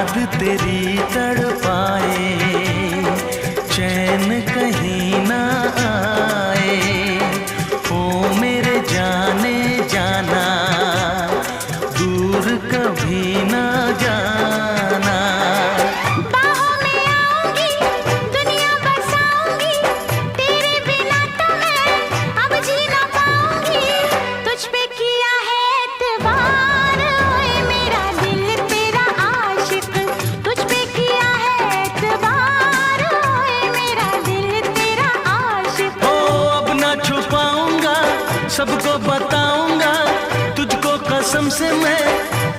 याद तेरी तड़पाए, चैन कहीं ना आए। ओ मेरे जाने जाना, दूर कभी ना जा।